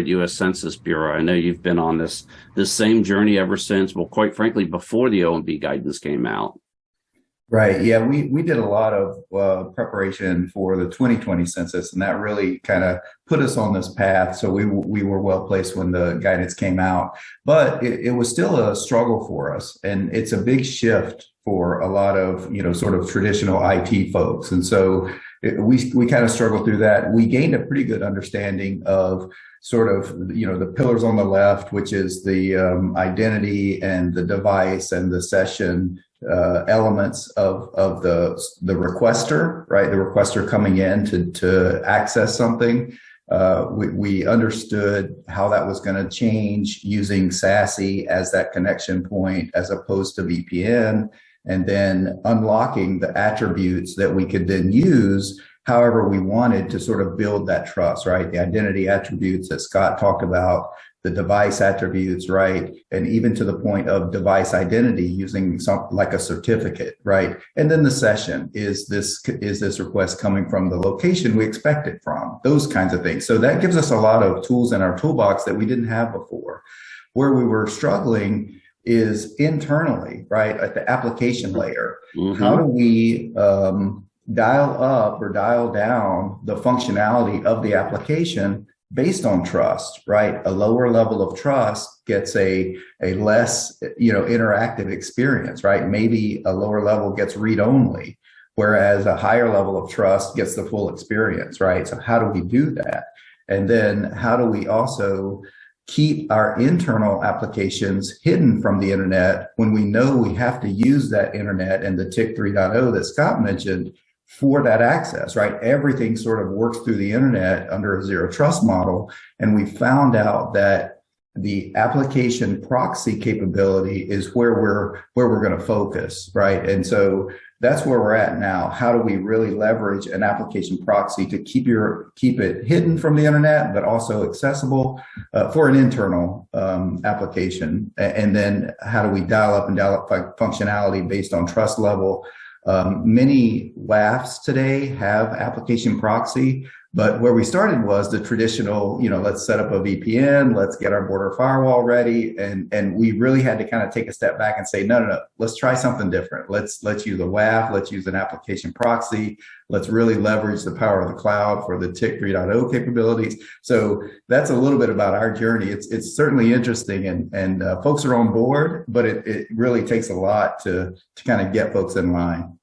at U.S. Census Bureau. I know you've been on this same journey ever since, well, quite frankly, before the OMB guidance came out. Right. Yeah, we did a lot of preparation for the 2020 census, and that really kind of put us on this path. So we were well placed when the guidance came out, but it was still a struggle for us, and it's a big shift for a lot of sort of traditional IT folks, and so we kind of struggled through that. We gained a pretty good understanding of sort of the pillars on the left, which is the identity and the device and the session elements of the requester, right? The requester coming in to access something. We understood how that was going to change using SASE as that connection point as opposed to VPN, and then unlocking the attributes that we could then use however we wanted to sort of build that trust, right? The identity attributes that Scott talked about, the device attributes, right? And even to the point of device identity using something like a certificate, right? And then the session, is this request coming from the location we expect it from? Those kinds of things. So that gives us a lot of tools in our toolbox that we didn't have before. Where we were struggling is internally, right? At the application layer. Mm-hmm. How do we dial up or dial down the functionality of the application based on trust, right? A lower level of trust gets a less, interactive experience, right? Maybe a lower level gets read only, whereas a higher level of trust gets the full experience, right? So how do we do that? And then how do we also keep our internal applications hidden from the internet when we know we have to use that internet and the TIC 3.0 that Scott mentioned for that access, right? Everything sort of works through the internet under a zero trust model. And we found out that the application proxy capability is where we're going to focus, right? And so that's where we're at now. How do we really leverage an application proxy to keep it hidden from the internet, but also accessible for an internal application? And then how do we dial up functionality based on trust level? Many WAFs today have application proxy, but where we started was the traditional, let's set up a VPN, let's get our border firewall ready. And we really had to kind of take a step back and say, no, let's try something different. Let's use a WAF, let's use an application proxy. Let's really leverage the power of the cloud for the TIC 3.0 capabilities. So that's a little bit about our journey. It's certainly interesting, and folks are on board, but it really takes a lot to kind of get folks in line.